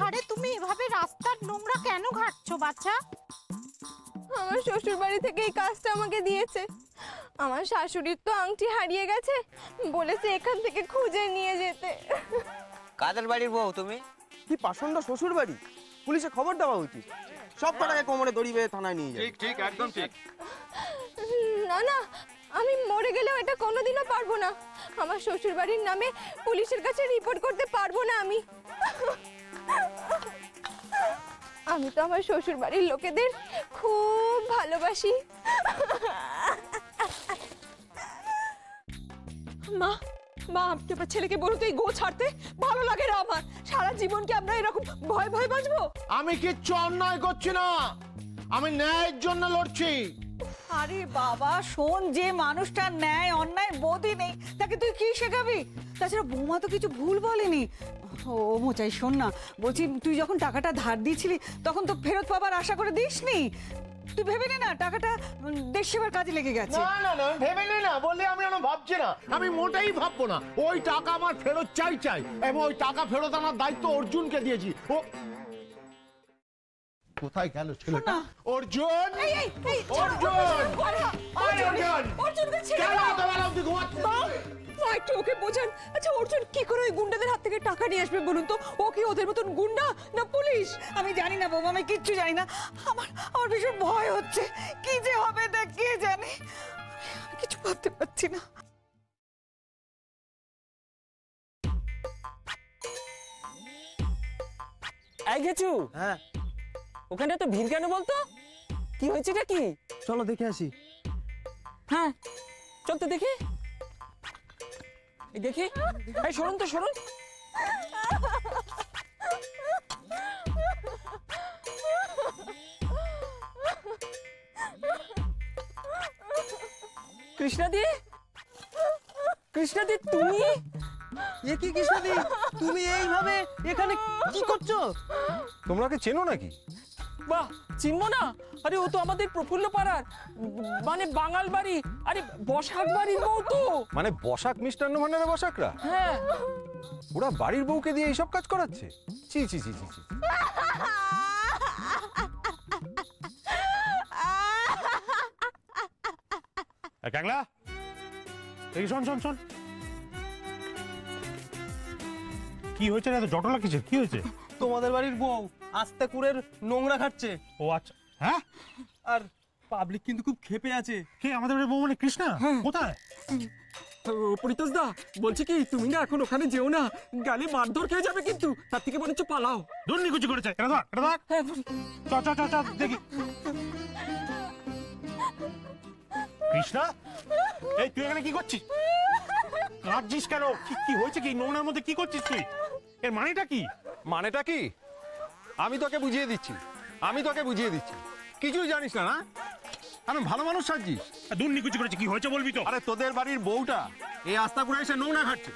আরে তুমি এভাবে রাস্তার নোংরা কেন ঘাটছো বাচ্চা? আমার শ্বশুর বাড়ি থেকে এই কাজটা আমাকে দিয়েছে। আমার শাশুড়ির তো আংটি হারিয়ে গেছে, বলেছে এখান থেকে খুঁজে নিয়ে যেতে। কাদের বাড়ির বউ তুমি? কি পাষণ্ড শ্বশুর বাড়ি, পুলিশে খবর দেওয়া উচিত। সব কটাকে কোমরে দড়ি বেঁধে থানায় নিয়ে যায়। ঠিক ঠিক একদম ঠিক। না না, আমি মরে গেলেও এটা কোনোদিনও পারবো না। আমার শ্বশুর বাড়ির নামে পুলিশের কাছে রিপোর্ট করতে পারবো না আমি। আমি তো আমার শ্বশুর বাড়ির লোকেদের খুব ভালোবাসি। মা মা, আপনি আপনার ছেলেকে বলুন তো এই গো ছাড়তে। ভালো লাগে না আমার, সারা জীবন কি আমরা এরকম ভয় ভয় বাঁচবো? আমি কিচ্ছু অন্যায় করছি না, আমি ন্যায়ের জন্য লড়ছি। আরে বাবা শোন, যে মানুষটার ন্যায় অন্যায় বোধই নেই তাকে তুই কি শেখাবি? তাছাড়া বৌমা তো কিছু ভুল বলেনি। ও মোচাই শোন না, বলছি তুই যখন টাকাটা ধার দিয়েছিলি তখন তো ফেরত পাবার আশা করে দিসনি। তুই ভেবে নে না টাকাটা দেশ সেবার কাজে লেগে গেছে। না না না, ভেবে নে না বললে আমি ভাবছি না, আমি মোটেই ভাববো না। ওই টাকা আমার ফেরত চাই এবং ওই টাকা ফেরত আনার দায়িত্ব অর্জুনকে দিয়েছি। ও কোথায় গেল ছেলেটা? অর্জুন, অর্জুনকে ছেড়ে দাও। একটু ওকে বোঝান। আচ্ছা অর্জুন কি করে ওই গুন্ডাদের হাত থেকে টাকা নিয়ে আসবে বলুন তো? ও কি ওদের মতন গুন্ডা না পুলিশ? আমি জানি না বাবা, আমি কিচ্ছু জানি না। আমার ভীষণ ভয় হচ্ছে, কি যে হবে না কে জানে, কিছু ভাবতে পারছি না। এই গেছু, হ্যাঁ ওখানে তো ভিড় কেন বলতো? কি হয়েছে কি? চলো দেখে আসি। হ্যাঁ চল তো দেখি। এই দেখি, এই সরুন তো সরুন। কৃষ্ণাদি, কৃষ্ণাদি তুমি? এ কি কৃষ্ণদি, তুমি এইভাবে এখানে কি করছো? তোমরা কি চেনো নাকি? বাহ, চিনবো না? আরে ও তো আমাদের প্রফুল্ল পাড়ার, মানে বাঙাল বাড়ি, আরে বসাক বাড়ির বউ তো। মানে বসাক মিষ্টান্ন ভান্ডারের বসাকরা? হ্যাঁ। ওরা বাড়ির বউকে দিয়ে এইসব কাজ করাচ্ছে? ছি ছি ছি ছি ছি। ক্যাংলা, এই শোন শোন শোন, কি হয়েছে রে? জটলা কিসের? কি হয়েছে? তোমাদের বাড়ির বউ আস্তে কুড়ের নোংরা খাচ্ছে। ও আচ্ছা, হ্যাঁ। আর পাবলিক কিন্তু খুব ক্ষেপে আছে। কে আমাদের বাড়ির বউ? মানে কৃষ্ণা? কোথায়? পরিতোষ দা বলছি কি, তুমি না এখন ওখানে যেও না, গালে মারধর খেয়ে যাবে কিন্তু। তার থেকে বরঞ্চ পালাও। দুর্নীকুচি করেছে। এটা ধর, এটা ধর। চ চ চ চ দেখি। কৃষ্ণা, এই তুই এখানে কি করছিস? কাঁদছিস কেন? কি হয়েছে? কি নোংরার মধ্যে কি করছিস তুই? এর মানেটা কি? মানেটা কি? আমি তোকে বুঝিয়ে দিচ্ছি, আমি তোকে বুঝিয়ে দিচ্ছি। কিছুই জানিস না না? আমি ভালো মানুষ সাজছিস। দুর্নীকুচি করেছে, কি হয়েছে বলবি তো? আরে তোদের বাড়ির বউটা এই আস্তা করে এসে নোংরা খাচ্ছে,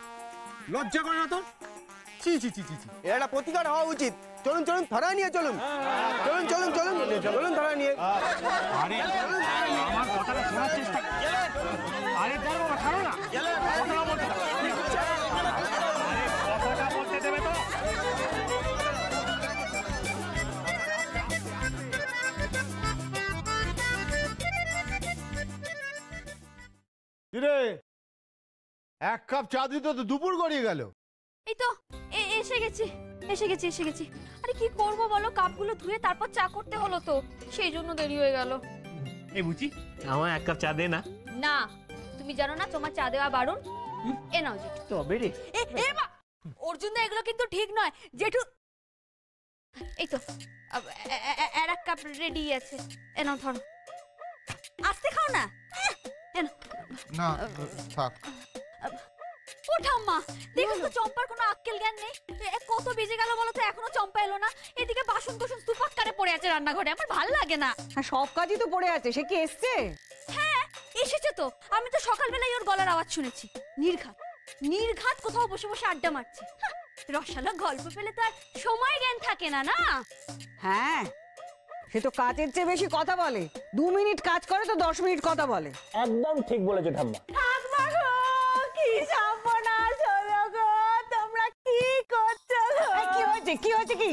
লজ্জা করে না তো? ছি ছি ছি ছি ছি। এটা প্রতিকার হওয়া উচিত। চলুন চলুন থানায় নিয়ে চলুন। চলুন চলুন চলুন চলুন থানায় নিয়ে। আরে আমার কথাটা শোনার চেষ্টা। আরে দাঁড়া বাবা, ছাড়ো না। কথাটা বলতে দাও। আরে কথাটা বলতে দেবে তো? কিরে, এক কাপ চা দিতে তো দুপুর গড়িয়ে গেল। এই তো এসে গেছি এসে গেছি এসে গেছি। আরে কি করবো বলো, কাপগুলো ধুয়ে তারপর চা করতে হলো তো, সেই জন্য দেরি হয়ে গেল। এই বুঝি, আমার এক কাপ চা দে না। না, তুমি জানো না তোমার চা দেওয়া বারণ। এ নাও জেঠু। তবে রে, অর্জুন দা এগুলো কিন্তু ঠিক নয় জেঠু। এই তো আর এক কাপ রেডি আছে, এ নাও ধরো। আস্তে খাও না। না থাক। ও ঠাম্মা, দেখো তো চম্পার কোনো আক্কেল জ্ঞান নেই। কত বেজে গেল বলো তো, এখনো চম্পা এলো না। এদিকে বাসন কোসন স্তূপাত করে পড়ে আছে রান্নাঘরে, আমার ভাল লাগে না। সব কাজই তো পড়ে আছে, সে কি এসছে? হ্যাঁ এসেছে তো, আমি তো সকালবেলায় ওর গলার আওয়াজ শুনেছি। নির্ঘাত নির্ঘাত কোথাও বসে বসে আড্ডা মারছে। রসালো গল্প পেলে তো আর সময় জ্ঞান থাকে না না। হ্যাঁ, সে তো কাজের চেয়ে বেশি কথা বলে। 2 মিনিট কাজ করে তো 10 মিনিট কথা বলে। একদম ঠিক বলেছো ঠাম্মা। ঠাকমা গো, কি সর্বনাশ হলো গো, তোমরা কি করছো? কি হয়েছে? হয়েছে কি হয়েছে কি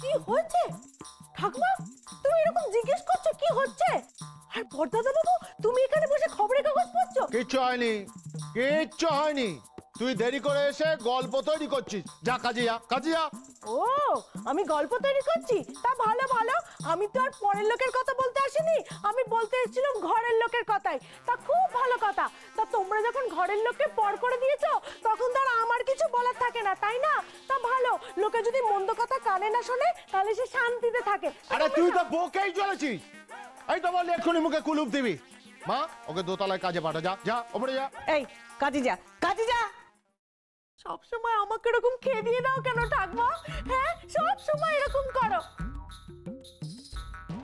কি হয়েছে ঠাকুমা? তুমি এরকম জিজ্ঞেস করছো কি হচ্ছে? আর বড়দাদা বাবু তুমি এখানে বসে খবরের কাগজ পড়ছো? কিচ্ছু হয়নি, কিচ্ছু হয়নি। তুই দেরি করে এসে গল্প তৈরি করছিস। যা কাজে যা, কাজে যা। ও আমি গল্প তৈরি করছি, তা ভালো ভালো। আমি তো আর পরের লোকের কথা বলতে আসিনি, আমি বলতে এসেছিলাম ঘরের লোকের কথাই। তা খুব ভালো কথা। তা তোমরা যখন ঘরের লোককে পর করে দিয়েছো তখন তো আর আমার কিছু বলার থাকে না, তাই না? তা ভালো, লোকে যদি মন্দ কথা কানে না শোনে তাহলে সে শান্তিতে থাকে। আরে তুই তো বকেই চলেছিস। এই তো বল এক্ষুনি মুখে কুলুপ দিবি। মা ওকে দোতলায় কাজে পাঠা, যা যা ওপরে যা। এই কাজে যা, কাজে যা। সব সময় আমাকে এরকম খেয়ে দিয়ে দাও কেন ঠাকমা? হ্যাঁ সব সময় এরকম করো।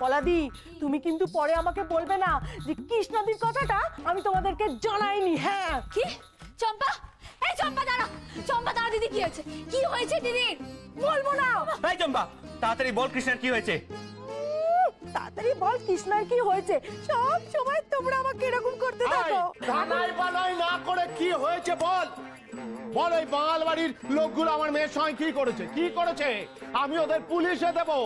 পলাদি তুমি কিন্তু পরে আমাকে বলবে না যে কৃষ্ণাদির কথাটা আমি তোমাদেরকে জানাইনি। হ্যাঁ কি চম্পা, এই চম্পা দাঁড়া, চম্পা দাঁড়া দিদি, কি হয়েছে? কি হয়েছে দিদির? বলবো না। এই চম্পা, তাড়াতাড়ি বল কৃষ্ণার কি হয়েছে? তাড়াতাড়ি বল কৃষ্ণার কি হয়েছে? সব সময় তোমরা আমাকে এরকম করতে থাকো। কানাই বানাই না করে কি হয়েছে বল। বল ওই বাঙাল বাড়ির লোকগুলো আমার মেয়ের সঙ্গে কি করেছে, কি করেছে? আমি ওদের পুলিশে দেবো,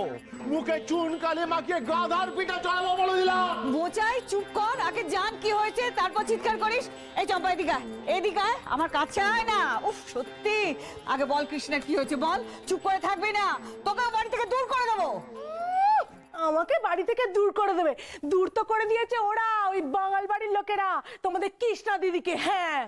মুখে চুন কালি মাখিয়ে গাধার পিঠে চড়াবো বলে দিলাম। বোচাই চুপ কর, আগে জান কি হয়েছে তারপর চিৎকার করিস। এই চম্পা এদিকে আয়, এদিকে আয়, আমার কাছে আয় না। উফ সত্যি, আগে বল কৃষ্ণের কি হয়েছে বল। চুপ করে থাকবি না, তোকে বাড়ি থেকে দূর করে দেবো। আমাকে বাড়ি থেকে দূর করে দেবে? দূর তো করে দিয়েছে ওরা, ওই বাঙাল বাড়ির লোকেরা তোমাদের কৃষ্ণা দিদিকে। হ্যাঁ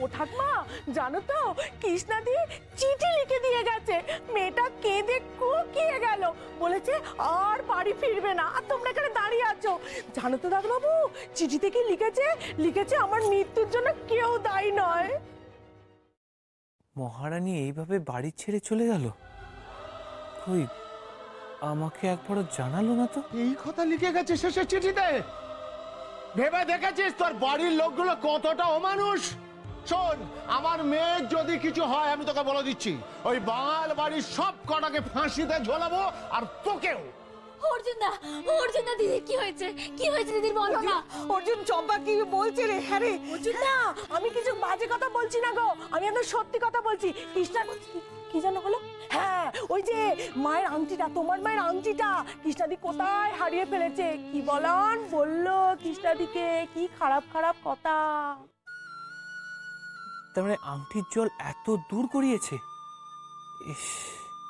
ও ঠাকমা জানো তো কৃষ্ণাদি চিঠি লিখে দিয়ে গেছে। মেয়েটা কেঁদে কুকিয়ে গেল, বলেছে আর বাড়ি ফিরবে না। আর তোমরা এখানে দাঁড়িয়ে আছো। জানো তো দাদাবাবু চিঠিতে কি লিখেছে? লিখেছে আমার মৃত্যুর জন্য কেউ দায়ী নয়। মহারানী এইভাবে বাড়ি ছেড়ে চলে গেল? কই আমাকে একবারও জানালো না তো। এই কথা লিখে গেছে শেষের চিঠিতে। ভেবে দেখেছিস তোর বাড়ির লোকগুলো কতটা অমানুষ? শোন, আমার মেয়ের যদি কিছু হয় আমি তোকে বলে দিচ্ছি, ওই বাঙাল বাড়ির সব কটাকে ফাঁসিতে ঝোলাবো, আর তোকেও। অর্জুন দা, অর্জুন দা দিদি কি হয়েছে? কি হয়েছে দিদির বলো না। অর্জুন চম্পা কি বলছে রে? হ্যাঁ রে অর্জুন না, আমি কিছু বাজে কথা বলছি না গো, আমি একদম সত্যি কথা বলছি। কৃষ্ণা কি জানো হলো? হ্যাঁ ওই যে মায়ের আংটিটা, তোমার মায়ের আংটিটা কৃষ্ণাদি কোথায় হারিয়ে ফেলেছে। কি বলান বললো কৃষ্ণাদিকে, কি খারাপ খারাপ কথা। তার মানে আংটির জল এত দূর করিয়েছে। ইস,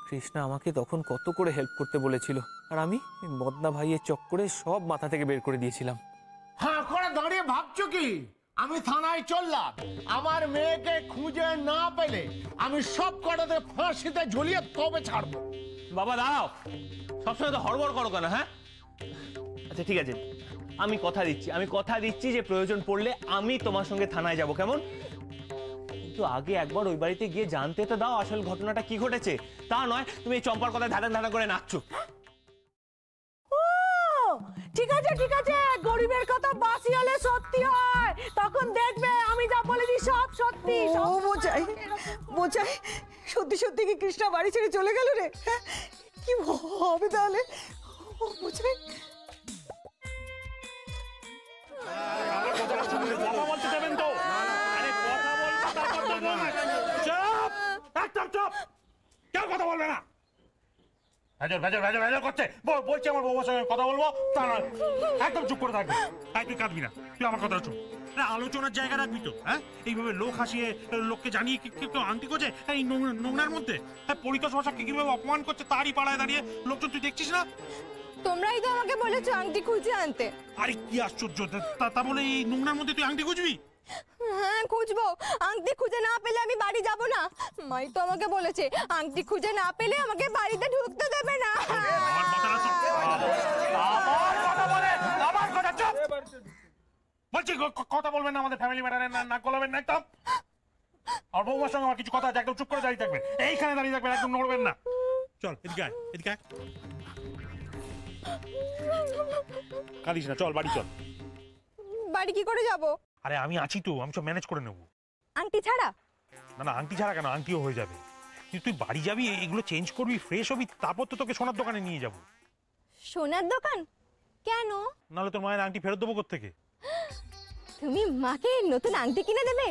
কৃষ্ণা আমাকে তখন কত করে হেল্প করতে বলেছিল, আর আমি বদনা ভাইয়ের চক্করে সব মাথা থেকে বের করে দিয়েছিলাম। হ্যাঁ করে দাঁড়িয়ে ভাবছো কি? আমি থানায় চললাম, আমার মেয়েকে খুঁজে না পেলে আমি সব কটাতে ফাঁসিতে ঝুলিয়ে তবে ছাড়বো। বাবা দাঁড়াও, সবসময় তো হড়বড় করো কেন? হ্যাঁ আচ্ছা ঠিক আছে, আমি কথা দিচ্ছি যে প্রয়োজন পড়লে আমি তোমার সঙ্গে থানায় যাব, কেমন? কিন্তু আগে একবার ওই বাড়িতে গিয়ে জানতে তো দাও আসল ঘটনাটা কি ঘটেছে। তা নয় তুমি এই চম্পার কথায় ধাঁধা ধাঁধা করে নাচছো। ও ঠিক আছে ঠিক আছে, গরিবের কথা বাসি হলে সত্যি হয়, তখন দেখবে আমি যা বলেছি সব সত্যি। ও বোচাই, বোচাই সত্যি সত্যি কি কৃষ্ণা বাড়ি ছেড়ে চলে গেল রে? হ্যাঁ, কি হবে তাহলে? ও বোচাই কথা বলতে দেবেন তো? আরে কথা বলতে তারপর তো বলবেন। চুপ, একদম চুপ, কেউ কথা বলবে না। ভেজর করছে, বলছি আমার বউর সঙ্গে কথা বলবো, তা নয়। একদম চুপ করে থাকবি। তুই কাঁদবি না, তুই আমার কথা শুন। আলোচনার জায়গা রাখবি তো। হ্যাঁ এইভাবে লোক হাসিয়ে লোককে জানিয়ে কেউ আংটি করছে এই নোংরার মধ্যে। হ্যাঁ পরিতোষ ভাষাকে কিভাবে অপমান করছে তারই পাড়ায় দাঁড়িয়ে লোকজন, তুই দেখছিস না? তোমরাই তো আমাকে বলেছো আংটি খুঁজে আনতে। আরে কি আশ্চর্য, তা বলে এই নোংরার মধ্যে তুই আংটি খুঁজবি? হ্যাঁ খুঁজবো, আংটি খুঁজে না পেলে আমি বাড়ি যাব না। মাই তো আমাকে বলেছে আংটি খুঁজে না পেলে আমাকে বাড়িতে ঢুকতে দেবে না। আমার কথাটা চুপ, আমার কথা বলে, আমার কথা চুপ বলছি। কথা বলবেন না আমাদের ফ্যামিলি ম্যাটারে, না গলাবেন না একদম। আর বউমার সঙ্গে আমার কিছু কথা আছে, একদম চুপ করে দাঁড়িয়ে থাকবেন, এইখানে দাঁড়িয়ে থাকবেন, একদম নড়বেন না। চল এদিকে আয়, এদিকে আয়। কাঁদিস না, চল বাড়ি চল। বাড়ি কি করে যাব? আরে আমি আছি তো, আমি সব ম্যানেজ করে নেবো। আংটি ছাড়া? না আংটি ছাড়া কেন, আংটিও হয়ে যাবে। কিন্তু তুই বাড়ি যাবি, এগুলো চেঞ্জ করবি, ফ্রেশ হবি, তারপর তো তোকে সোনার দোকানে নিয়ে যাবো। সোনার দোকান? কেন? নাহলে তোর মায়ের আংটি ফেরত দেবো কোত্থেকে? তুমি মাকে নতুন আংটি কিনে দেবে?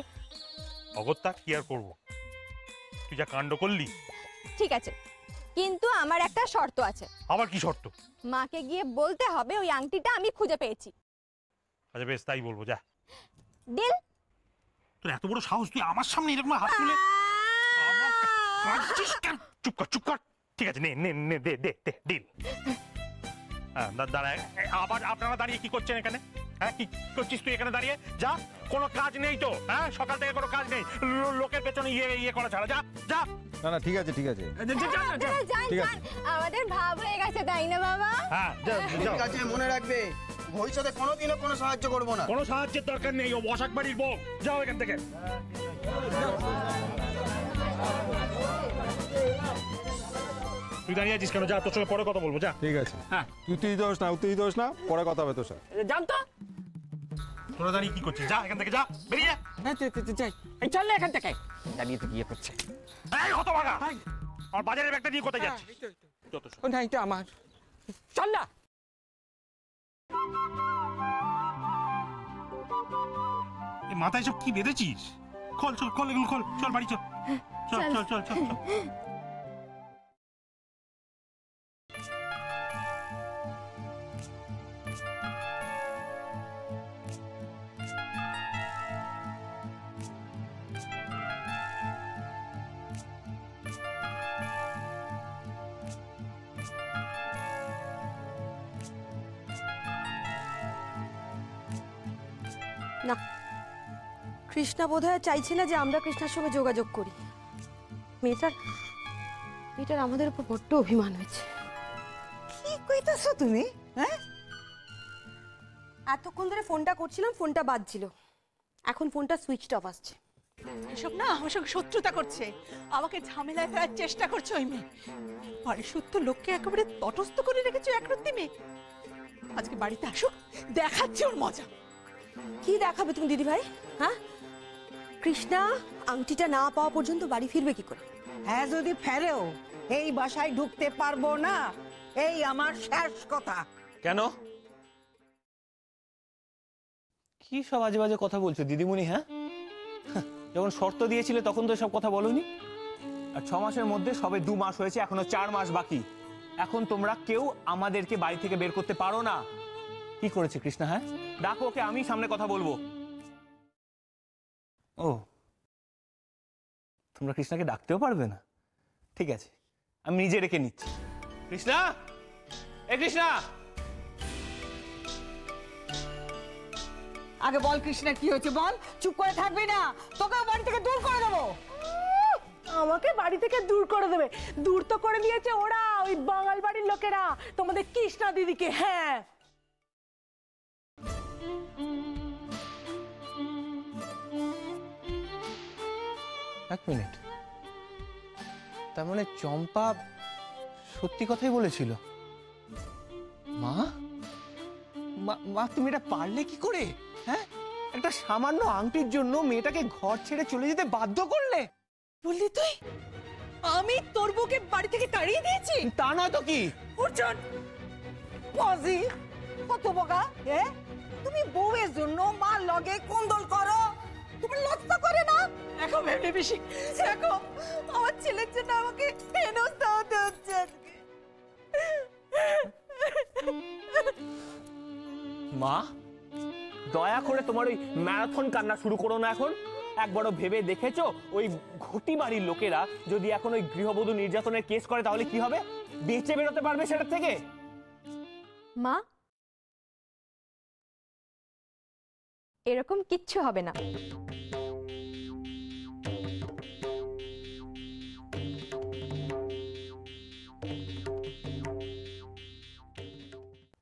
অগত্যা কি আর করবো, তুই যা কাণ্ড করলি। ঠিক আছে, কিন্তু আমার একটা শর্ত আছে। আবার কি শর্ত? মাকে গিয়ে বলতে হবে ওই আংটিটা আমি খুঁজে পেয়েছি। আচ্ছা বেশ, তাই বলবো, যা। ডিল? তোর এত বড় সাহস, তুই আমার সামনে এরকম হাত তুলে আমার কাঁদছিস কেন? চুপ কর, চুপ কর। ঠিক আছে, নে নে নে, দে দে দে, ডিল। হ্যাঁ, দাঁড়া। আবার আপনারা দাঁড়িয়ে কি করছেন এখানে? হ্যাঁ, কি করছিস তুই এখানে দাঁড়িয়ে? যা, কোনো কাজ নেই তো? হ্যাঁ, সকাল থেকে কোনো কাজ নেই, লোকের পেছনে ইয়ে করা ছাড়া। যা যা। না না, ঠিক আছে ঠিক আছে। ঠিক আছে। আমাদের ভাব হয়ে গেছে, তাই না বাবা? হ্যাঁ, যা যাও। ঠিক আছে, মনে রাখবে ভবিষ্যতে কোনোদিনও কোনো সাহায্য করবো না। কোনো সাহায্যের দরকার নেই, ও বসাক বাড়ির বউ। যাও এখান থেকে। তুই দাঁড়িয়ে আছিস কেন? যা, তোর সঙ্গে পরে কথা বলবো, যা। ঠিক আছে, হ্যাঁ। তুই উত্তেজিত হোস না, পরে কথা হবে তোর সাথে। জান তো? তোরা দাঁড়িয়ে কি করছিস? যা এখান থেকে, যা, বেরিয়ে। হ্যাঁ, যাই। এই চল না এখান থেকে। দাঁড়িয়ে তো গিয়ে করছে। এই হতভাগা, আমার বাজারের ব্যাগটা নিয়ে কোথায় যাচ্ছিস? যত সব। ও না, এটা আমার। চল না। এই মাথায় সব কি বেঁধেছিস? খোল, চল, খোল এগুলো, খোল, চল বাড়ি, চল চল চল চল চল চল। না, কৃষ্ণা বোধহয় চাইছে না যে আমরা কৃষ্ণার সঙ্গে যোগাযোগ করি। মেয়েটার আমাদের উপর বড্ড অভিমান হয়েছে। কি কইতাছো তুমি? হ্যাঁ, এতক্ষণ ধরে ফোনটা করছিলাম, ফোনটা বাজছিল, এখন ফোনটা সুইচড অফ আসছে। এসব না আমার সঙ্গে শত্রুতা করছে, আমাকে ঝামেলায় ফেলার চেষ্টা করছে ওই মেয়ে। পরিশুদ্ধ লোককে একেবারে তটস্থ করে রেখেছো একরত্তি মেয়ে। আজকে বাড়িতে আসুক, দেখাচ্ছে ওর মজা। কি দেখাবে তুমি দিদি ভাই? হ্যাঁ, কৃষ্ণা আংটিটা না পাওয়া পর্যন্ত বাড়ি ফিরবে কি করে? হ্যাঁ, যদি ফেরেও এই বাসায় ঢুকতে পারবো না, এই আমার শেষ কথা। কেন? কি সব আজে বাজে কথা বলছো দিদিমণি? হ্যাঁ, যখন শর্ত দিয়েছিলে তখন তো সব কথা বলোনি। আর 6 মাসের মধ্যে সবে 2 মাস হয়েছে, এখনো 4 মাস বাকি। এখন তোমরা কেউ আমাদেরকে বাড়ি থেকে বের করতে পারো না। কি করেছে কৃষ্ণা? হ্যাঁ, ডাকো ওকে, আমি সামনে কথা বলবো। ও, তোমরা কৃষ্ণাকে ডাকতেও পারবে না? ঠিক আছে, আমি নিজে রেখে নিচ্ছি। কৃষ্ণা, এ কৃষ্ণা! আগে বল কৃষ্ণার কি হয়েছে বল, চুপ করে থাকবি না, তোকে বাড়ি থেকে দূর করে দেবো। আমাকে বাড়ি থেকে দূর করে দেবে? দূর তো করে দিয়েছে ওরা, ওই বাঙাল বাড়ির লোকেরা, তোমাদের কৃষ্ণা দিদিকে। হ্যাঁ, এক মিনিট, তার মানে চম্পা সত্যি কথাই বলেছিল? মা, মা তুমি এটা পারলে কি করে? হ্যাঁ, একটা সামান্য আংটির জন্য মেয়েটাকে ঘর ছেড়ে চলে যেতে বাধ্য করলে? বললি তুই আমি তোর বউকে বাড়ি থেকে তাড়িয়ে দিয়েছি? তা নয় তো কি? অর্জুন, বাজি কত বকা! তুমি বউয়ের জন্য মার লগে কোন্দল করো, তুমি লজ্জা করে না? এখন ভেবে বেশি দেখো, আমার ছেলের জন্য আমাকে হেনস্থা হতে হচ্ছে আজকে। মা, দয়া করে তোমার ওই ম্যারাথন কান্না শুরু করো না এখন। একবারও ভেবে দেখেছো ওই ঘটি বাড়ির লোকেরা যদি এখন ওই গৃহবধূ নির্যাতনের কেস করে তাহলে কি হবে? বেঁচে বেরোতে পারবে সেটা থেকে? মা, এরকম কিচ্ছু হবে না।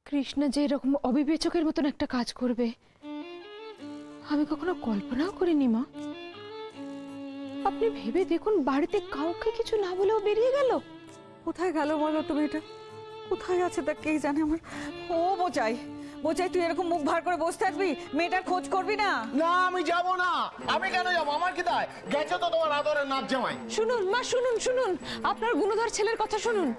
কৃষ্ণা যে এরকম অবিবেচকের মতন একটা কাজ করবে আমি কখনো কল্পনাও করিনি মা। আপনি ভেবে দেখুন, বাড়িতে কাউকে কিছু না বলেও বেরিয়ে গেল। কোথায় গেল বলো তুমি? এটা কোথায় আছে তা কে জানে। আমার ও বোঝাই তুই এরকম মুখ ভার করে বসে থাকবি, মেয়েটার খোঁজ করবি না? না, আমি যাব না। আমি কেন যাবো? আমার কি দায়? গেছে তো তোমার আদরের নাচ জামাই। শুনুন মা, শুনুন, আপনার গুণধর ছেলের কথা শুনুন।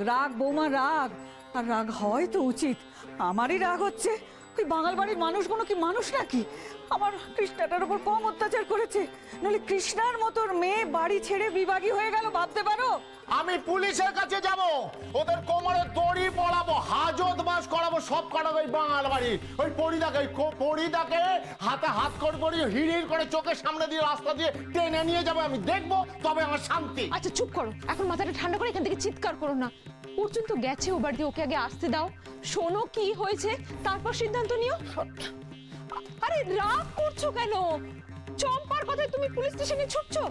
রাগ বৌমা, রাগ। আর রাগ হয় তো উচিত, আমারই রাগ হচ্ছে, ওই বাঙাল বাড়ির মানুষগুলো কি মানুষ নাকি? আমার কৃষ্ণাটার উপর কম অত্যাচার করেছে, নইলে কৃষ্ণার মতোর মেয়ে বাড়ি ছেড়ে বিভাগী হয়ে গেল, ভাবতে পারো? আমি পুলিশের কাছে যাব, ওদের কোমরে দড়ি পড়াবো, হাজত বাস করাবো, সব করাবো এই বাঙাল বাড়ি। ওই পরিদাকে হাতে হাত করে হিড় করে চোখের সামনে দিয়ে রাস্তা দিয়ে টেনে নিয়ে যাবে, আমি দেখবো, তবে আমার শান্তি। আচ্ছা চুপ করো, এখন মাথাটা ঠান্ডা করে এখান থেকে চিৎকার করো না। অর্জুন তো গেছে ও বাড়িতে, ওকে আগে আসতে দাও, শোনো কি হয়েছে, তারপর সিদ্ধান্ত নিও। আরে রাগ করছো কেন? চম্পার কথায় তুমি পুলিশ স্টেশনে ছুটছো?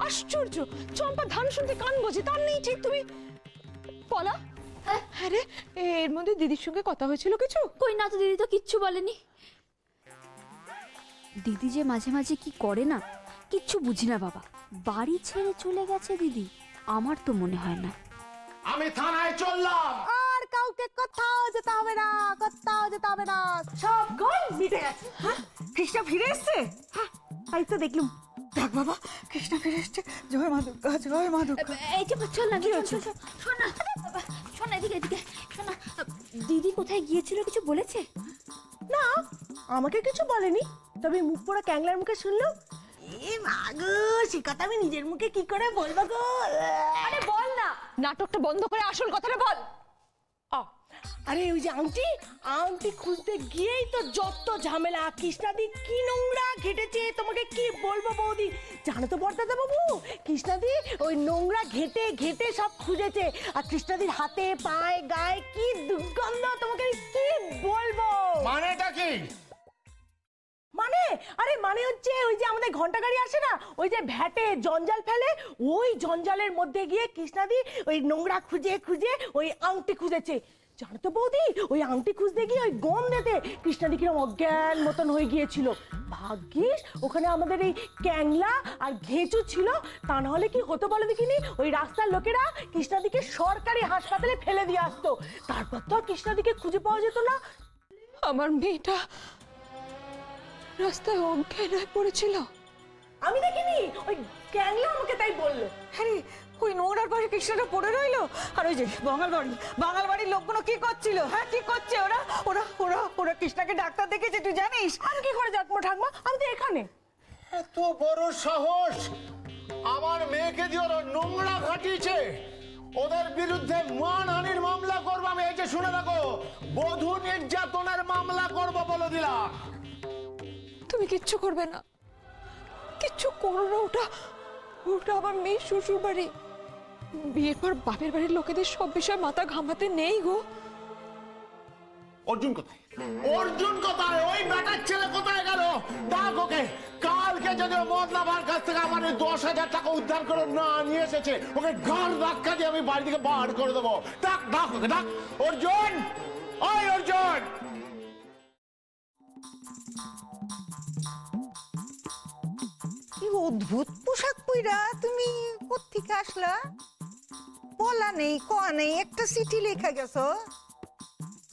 আশ্চর্য, চম্পা ধান শুনতে কান বোঝে, তার নেই ঠিক। তুমি পলা, আরে এর মধ্যে দিদির সঙ্গে কথা হয়েছিল কিছু? কই না তো, দিদি তো কিচ্ছু বলেনি। দিদি যে মাঝে মাঝে কি করে না, কিচ্ছু বুঝি না বাবা। বাড়ি ছেড়ে চলে গেছে দিদি, আমার তো মনে হয় না। আমি থানায় চললাম। আর কাউকে কোথাও যেতে হবে না, কোথাও যেতে হবে না, সব গোল মিটে গেছে। কৃষ্ণা ফিরে এসছে? তাই তো দেখলুম। দেখ বাবা, কৃষ্ণা ফিরে এসছে। জয় মা দুর্গা, জয় মা দুর্গা। এই যে চল না, শোন না, শোন না, এদিকে শোন না। দিদি কোথায় গিয়েছিল কিছু বলেছে? না, আমাকে কিছু বলেনি, তবে মুখ পোড়া ক্যাংলার মুখে শুনলাম। এ মাগো, সে কথা আমি নিজের মুখে কি করে বলবো গো? আরে বল না, নাটকটা বন্ধ করে আসল কথাটা বল। আরে ওই যে আংটি খুঁজতে গিয়েই তো যত ঝামেলা। কৃষ্ণাদি কি নোংরা ঘেটেছে, তোমাকে কি বলবো বৌদি। জানো তো বড়দাদা বাবু, কৃষ্ণাদি ওই নোংরা ঘেটে ঘেটে সব খুঁজেছে। আর কৃষ্ণাদির হাতে পায়ে গায়ে কি দুর্গন্ধ, তোমাকে কি বলবো। মানেটা কি? মানে হচ্ছে ওই যে আমাদের ঘন্টা গাড়ি আসে না, ওই যে ভ্যাটে জঞ্জাল ফেলে, ওই জঞ্জালের মধ্যে গিয়ে কৃষ্ণাদি ওই নোংরা খুঁজে খুঁজে ওই আংটি খুঁজেছে। জানো তো বৌদি, ওই আংটি খুঁজতে গিয়ে ওই গন্ধেতে কৃষ্ণাদি কিরম অজ্ঞান মতন হয়ে গিয়েছিল। ভাগ্যিস ওখানে আমাদের এই ক্যাংলা আর ঘেঁচু ছিল, তা নাহলে কি হতো বলো দেখিনি। ওই রাস্তার লোকেরা কৃষ্ণাদিকে সরকারি হাসপাতালে ফেলে দিয়ে আসতো, তারপর তো আর কৃষ্ণাদিকে খুঁজে পাওয়া যেত না। আমার মেয়েটা রাস্তায় অজ্ঞান হয়ে পড়েছিল। আমি দেখিনি, ওই ক্যাংলা আমাকে তাই বললো। আরে ওই নোংরার পাশে কৃষ্ণাটা পড়ে রইলো। আর ওই যে বাঙাল বাড়ির লোকগুলো কি করছিল? হ্যাঁ, কি করছে ওরা? ওরা ওরা ওরা কৃষ্ণাকে ডাক্তার দেখেছে, তুই জানিস? আমি কি করে জানবো ঠাকমা, আমি তো এখানে। এত বড় সাহস, আমার মেয়েকে দিয়ে ওরা নোংরা ঘাটিয়েছে। ওদের বিরুদ্ধে মানহানির মামলা করবো আমি। এই যে শুনে রাখো, বধূ নির্যাতনের মামলা করবো বলে দিলাম। তুমি কিচ্ছু করবে না, কিচ্ছু করো না। ওটা আমার মেয়ের শ্বশুর বাড়ি, বিয়ের পর বাপের বাড়ির লোকেদের সব বিষয় মাথা ঘামাতে নেই গো। অর্জুন কোথায়? ওই বেটার ছেলে কোথায় গেল? ডাক ওকে। কালকে যদি মদনা ভাইয়ের কাছ থেকে আমার 10,000 টাকা উদ্ধার করে না নিয়ে এসেছে, ওকে ঘর ধাক্কা দিয়ে আমি বাড়ি থেকে বার করে দেবো। ডাক ওকে, ডাক। অর্জুন, ওই অর্জুন। কি অদ্ভুত পোশাক পইরা তুমি কোত্থেকে আসলা? বলা নেই, কোয়া নেই, একটা চিঠি লেখা গেছো।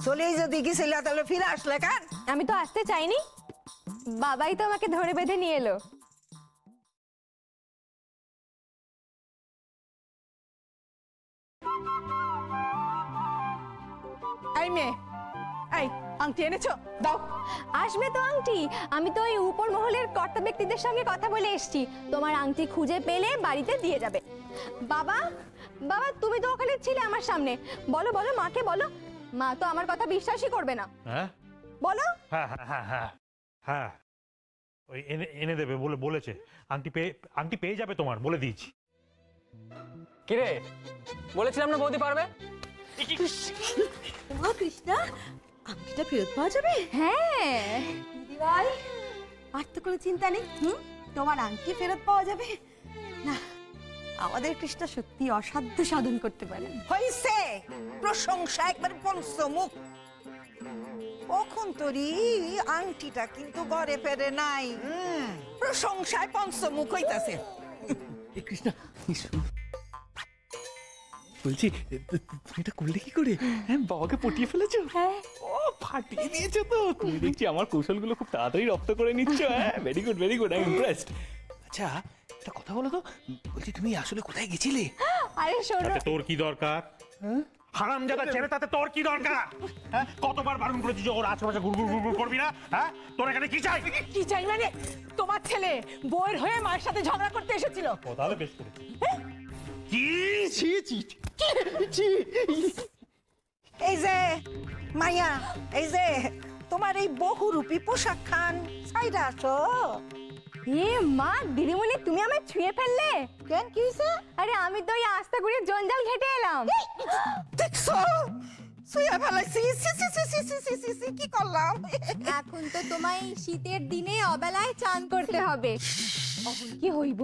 চলেই যদি গেছিলা তাহলে ফিরে আসলে কেন? আমি তো আসতে চাইনি, বাবাই তো আমাকে ধরে বেঁধে নিয়ে এলো। এই মেয়ে, এই আংটি এনেছো? দাও। আসবে তো আংটি, আমি তো ওই উপর মহলের কর্তা ব্যক্তিদের সঙ্গে কথা বলে এসেছি, তোমার আংটি খুঁজে পেলে বাড়িতে দিয়ে যাবে। বাবা, তুমি তো ওখানে ছিলে আমার সামনে, বলো মাকে বলো। মা তো আমার কথা বিশ্বাসই করবে না। হ্যাঁ বলো। হ্যাঁ, ওই এনে দেবে বলেছে। আংটি পেয়ে যাবে তোমার, বলে দিয়েছি। কিরে, বলেছিলাম না বৌদি পারবে। ও কৃষ্ণা, আংটিটা ফেরত পাওয়া যাবে? হ্যাঁ দিদিভাই, আর তো কোনো চিন্তা নেই। তোমার আংটি ফেরত পাওয়া যাবে না। আমাদের কৃষ্ণা সত্যি অসাধ্য সাধন করতে পারে। হইছে প্রশংসা একবার পঞ্চমুখ। কখন তোরই আংটিটা কিন্তু ঘরে ফেরে নাই, প্রশংসায় পঞ্চমুখ হইতাছে। কৃষ্ণা, বলছি তুমি এটা করলে কি করে? হ্যাঁ, বাবাকে পটিয়ে ফেলেছো? ও, ফাটিয়ে দিয়েছো তো। তুমি দেখছি আমার কৌশলগুলো খুব তাড়াতাড়ি রপ্ত করে নিচ্ছ। হ্যাঁ, very good, I am impressed. আচ্ছা, একটা কথা বলো তো, বলছি তুমি আসলে কোথায় গেছিলে? আরে শোনো, তোর কি দরকার? হারামজাদা ছেলে, তাতে তোর কি দরকার? হ্যাঁ, কতবার বারণ করেছি যে ওর আশেপাশে গুড়গুড় গুড়গুড় করবি না। হ্যাঁ, তোর এখানে কি চাই? কি চাই মানে? তোমার ছেলে বউয়ের হয়ে মায়ের সাথে ঝগড়া করতে এসেছিল। ও তাহলে বেশ করেছি। কি ছি ছি ছি। এই যে মাইয়া, এই যে তোমার এই বহুরূপী পোশাক খান সাইডা আসো। এ মা, দিদিমণি তুমি আমায় ছুঁয়ে ফেললে। কেন, কি হয়েছে? আরে আমি তো ওই আস্তাগুড়ির জঞ্জাল ঘেটে এলাম। দেখছো, ছুঁয়ে ফেলাইছি। সি সি সি সি সি সি সি, কি করলাম? এখন তো তোমায় এই শীতের দিনে অবেলায় চান করতে হবে। কি হইব?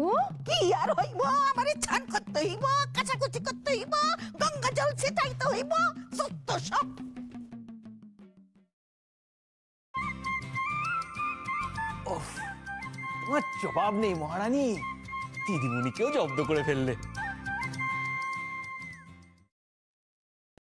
কি আর হইব? আমারে চান করতে হইব, কাচাকুচি করতে হইব, গঙ্গা জল ছিটাইতে হইব, সত্য সব। তোমার জবাব নেই মহারানী, দিদিমণিকেও জব্দ করে ফেললে।